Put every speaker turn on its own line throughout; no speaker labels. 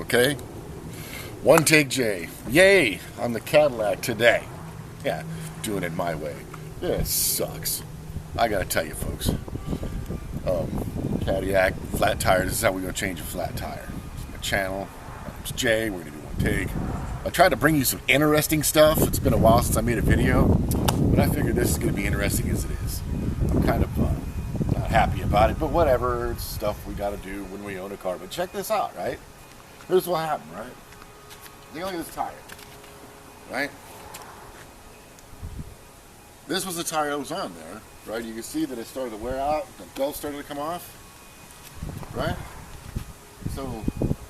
okay? OneTakeJay. Yay! On the Cadillac today. Yeah, doing it my way. It sucks. I gotta tell you, folks. Cadillac, flat tires. This is how we're gonna change a flat tire. It's my channel. My name's Jay. We're gonna do one take. I tried to bring you some interesting stuff. It's been a while since I made a video, but I figured this is gonna be interesting as it is. I'm kind of not happy about it, but whatever. It's stuff we gotta do when we own a car. But check this out, right? Here's what happened, right? Take a look at this tire, right? This was the tire that was on there, right? You can see that it started to wear out. The belt started to come off, right? So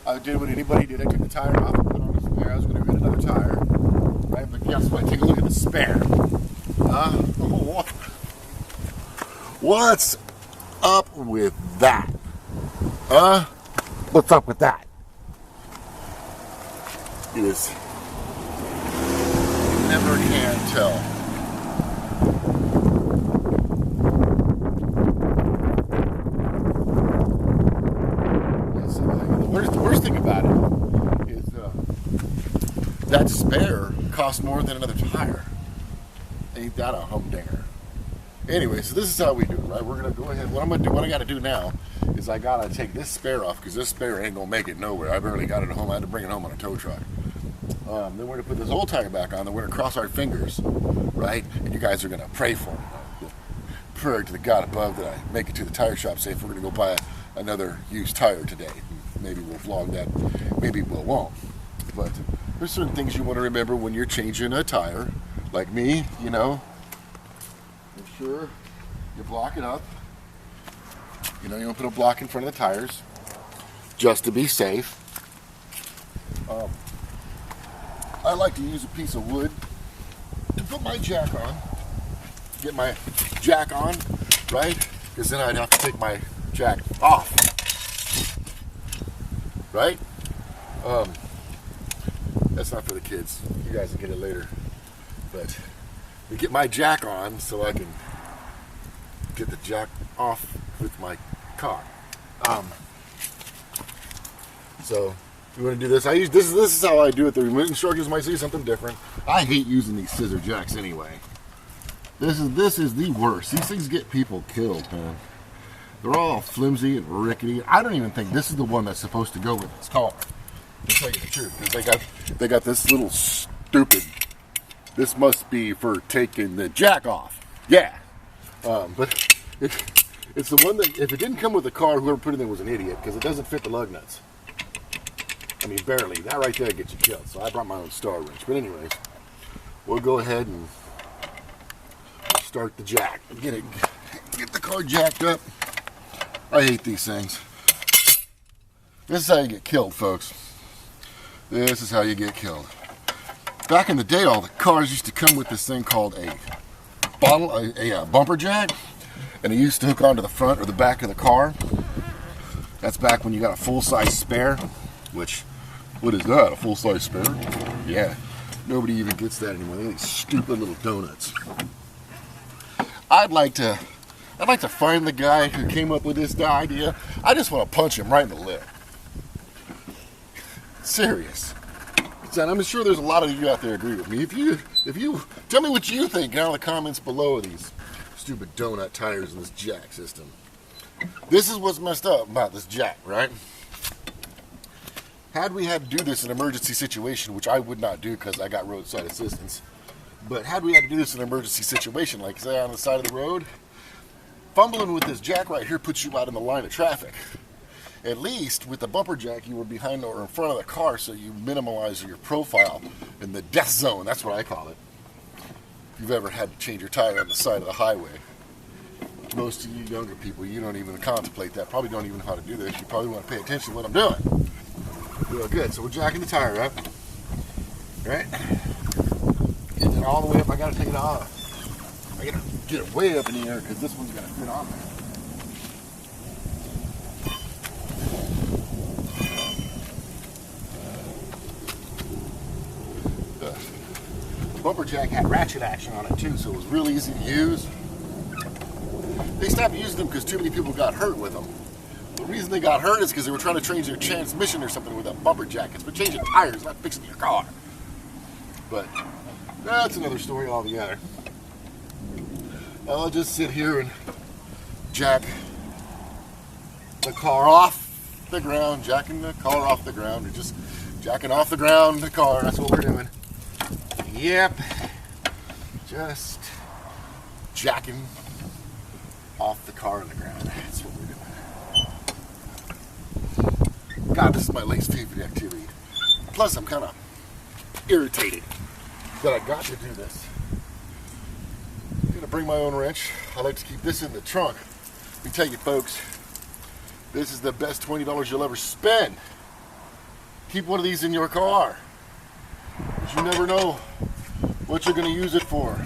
I did what anybody did. I took the tire off and put on the spare. I was going to get another tire, right? But guess what? Take a look at the spare. What's up with that? What's up with that? It is. You never can tell. The worst thing about it is that spare costs more than another tire. Ain't that a humdinger? Anyway, so this is how we do it, right? We're gonna go ahead. What I gotta do now is I gotta take this spare off because this spare ain't gonna make it nowhere. I barely got it at home. I had to bring it home on a tow truck. Then we're gonna put this old tire back on. Then we're gonna cross our fingers, right? And you guys are gonna pray for me. Pray to the God above that I make it to the tire shop safe. We're gonna go buy another used tire today. Maybe we'll vlog that. Maybe we won't. But there's certain things you want to remember when you're changing a tire. Like me, you know. Make sure you block it up. You know, you don't put a block in front of the tires, just to be safe. I like to use a piece of wood to put my jack on. Get my jack on, right? Because then I'd have to take my jack off, right? That's not for the kids. You guys will get it later. But to get my jack on so I can get the jack off with my car. So we want to do this. This is how I do it. The instructors might say something different. I hate using these scissor jacks anyway. This is the worst. These things get people killed, man. They're all flimsy and rickety. I don't even think this is the one that's supposed to go with this car. To tell you the truth, because they got this little stupid. This must be for taking the jack off. Yeah, but it's the one that if it didn't come with the car, whoever put it in was an idiot because it doesn't fit the lug nuts. I mean, barely. That right there gets you killed. So I brought my own star wrench. But anyways, we'll go ahead and start the jack. Get the car jacked up. I hate these things. This is how you get killed, folks. This is how you get killed. Back in the day, all the cars used to come with this thing called a bumper jack, and it used to hook onto the front or the back of the car. That's back when you got a full-size spare, which, what is that, a full-size spare? Yeah, nobody even gets that anymore. They're these stupid little donuts. I'd like to find the guy who came up with this idea. I just want to punch him right in the lip. Serious. And I'm sure there's a lot of you out there agree with me. If you tell me what you think down in the comments below of these stupid donut tires and this jack system. This is what's messed up about this jack, right? Had we had to do this in an emergency situation, which I would not do because I got roadside assistance, but had we had to do this in an emergency situation, like say on the side of the road, fumbling with this jack right here puts you out in the line of traffic. At least with the bumper jack, you were behind or in front of the car, so you minimize your profile in the death zone. That's what I call it. If you've ever had to change your tire on the side of the highway. Most of you younger people, you don't even contemplate that. Probably don't even know how to do this. You probably want to pay attention to what I'm doing. Real good. So we're jacking the tire up. Right? Getting it all the way up. I got to take it off. I got to get it way up in the air because this one's going to fit on there. Bumper jack had ratchet action on it too, so it was real easy to use. They stopped using them because too many people got hurt with them. The reason they got hurt is because they were trying to change their transmission or something with that bumper jackets, but changing tires, not fixing your car. But that's another story altogether. I'll just sit here and jack the car off the ground, jacking the car off the ground, or just jacking off the ground the car. That's what we're doing. Yep, just jacking off the car on the ground. That's what we're doing. God, this is my least favorite activity. Plus, I'm kind of irritated that I got to do this. I'm gonna bring my own wrench. I like to keep this in the trunk. Let me tell you, folks, this is the best $20 you'll ever spend. Keep one of these in your car, because you never know what you're going to use it for.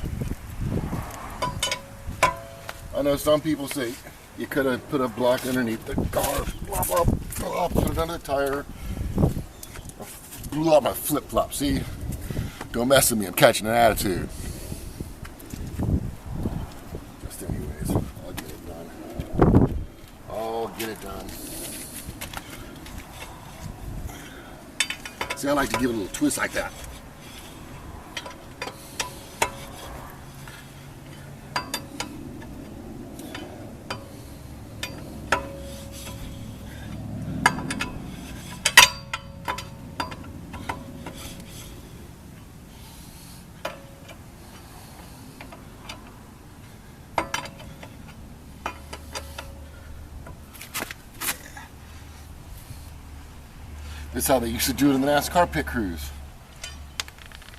I know some people say you could have put a block underneath the car, blah, blah, blah, put it under the tire. I blew out my flip-flop. See? Don't mess with me. I'm catching an attitude. Just anyways, I'll get it done. I'll get it done. See, I like to give it a little twist like that. That's how they used to do it in the NASCAR pit crews.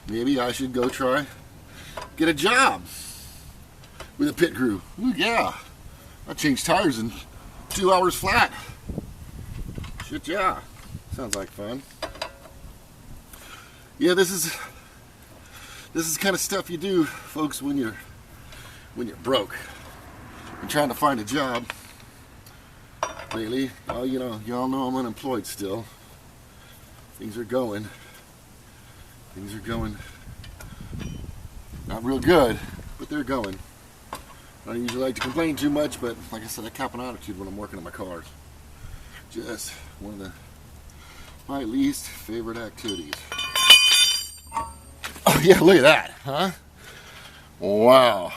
Maybe I should go try, get a job with a pit crew. Ooh, yeah, I changed tires in 2 hours flat. Shit, yeah, sounds like fun. Yeah, this is kind of stuff you do, folks, when you're broke and trying to find a job. Lately, y'all know I'm unemployed still. Things are going not real good, but they're going. I don't usually like to complain too much, but like I said, I cap an attitude when I'm working on my cars. Just one of my least favorite activities. Oh yeah, look at that, huh? Wow.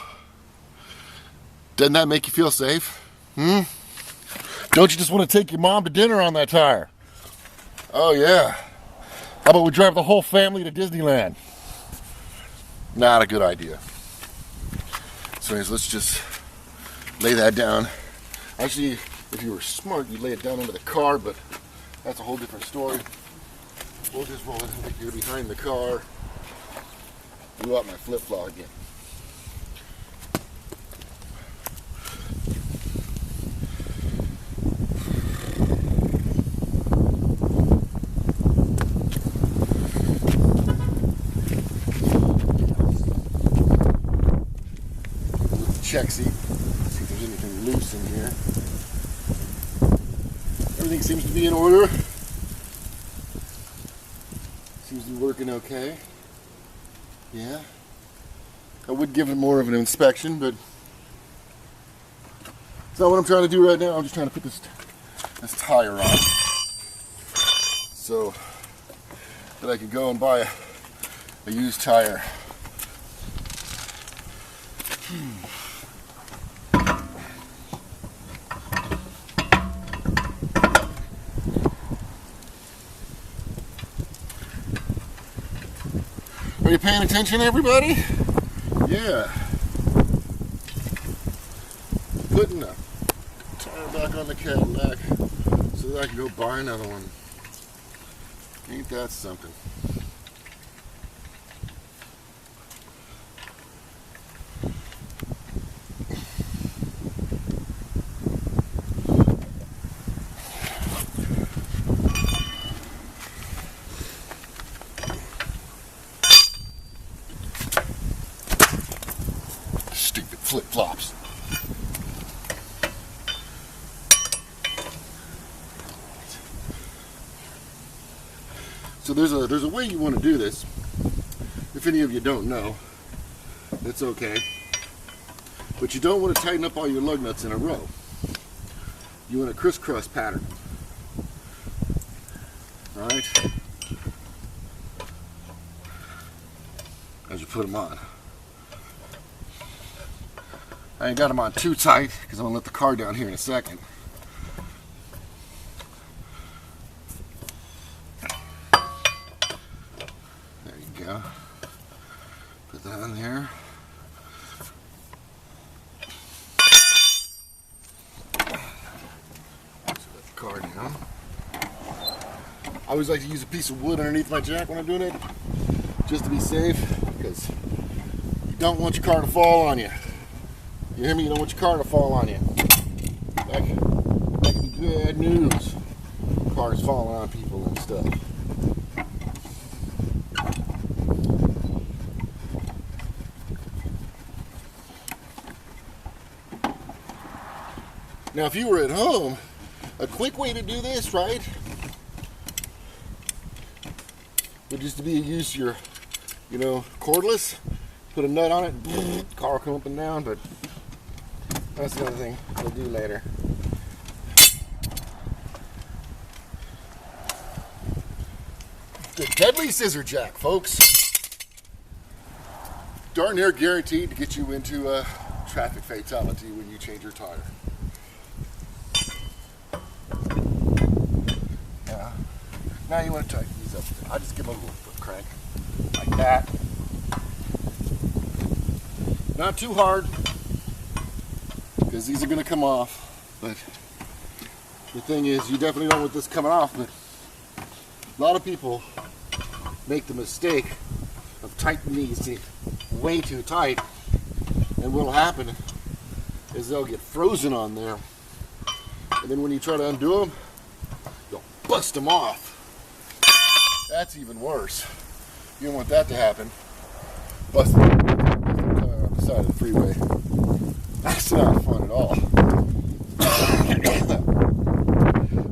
Doesn't that make you feel safe? Don't you just want to take your mom to dinner on that tire? Oh yeah. How about we drive the whole family to Disneyland? Not a good idea. So anyways, let's just lay that down. Actually, if you were smart, you'd lay it down under the car, but that's a whole different story. We'll just roll it here behind the car. Blew out my flip-flop again. Check seat. See if there's anything loose in here. Everything seems to be in order. Seems to be working okay. Yeah. I would give it more of an inspection, but it's not what I'm trying to do right now. I'm just trying to put this tire on so that I can go and buy a used tire. Are you paying attention, everybody? Yeah. Putting the tire back on the Cadillac so that I can go buy another one. Ain't that something? Stupid flip-flops. So there's a way you want to do this. If any of you don't know, it's okay. But you don't want to tighten up all your lug nuts in a row. you want a crisscross pattern. Alright? As you put them on. I ain't got them on too tight because I'm going to let the car down here in a second. There you go. Put that on there. Let the car down. I always like to use a piece of wood underneath my jack when I'm doing it, just to be safe, because you don't want your car to fall on you. You hear me? You don't want your car to fall on you. That can be bad news. Cars falling on people and stuff. Now, if you were at home, a quick way to do this, right, would just to be use your, cordless, put a nut on it, car come up and down, but that's the other thing we'll do later. The deadly scissor jack, folks. Darn near guaranteed to get you into a traffic fatality when you change your tire. Yeah. Now you want to tighten these up. I'll just give them a little foot crank. Like that. Not too hard, because these are going to come off, but the thing is, you definitely don't want this coming off, but a lot of people make the mistake of tightening these way too tight, and what'll happen is they'll get frozen on there, and then when you try to undo them, you'll bust them off. That's even worse. You don't want that to happen. Bust them off the side of the freeway. That's not fun at all.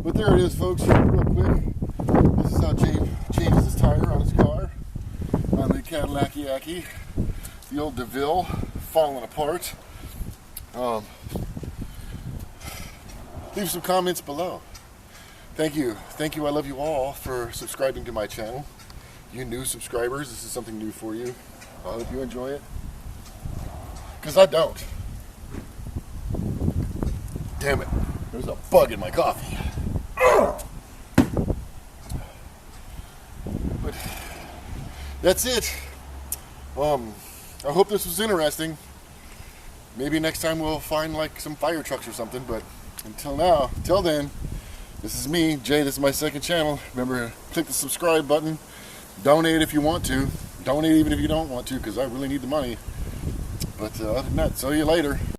But there it is, folks, real quick. This is how Jay changes his tire on his car. On the Cadillac Yaki. The old Deville, falling apart. Leave some comments below. Thank you. Thank you. I love you all for subscribing to my channel. You new subscribers, this is something new for you. I hope you enjoy it. Because I don't. Damn it. There's a bug in my coffee. But that's it. I hope this was interesting. Maybe next time we'll find like some fire trucks or something, but until then, this is me, Jay. This is my second channel. Remember, click the subscribe button. Donate if you want to. Donate even if you don't want to, because I really need the money. But other than that, see you later.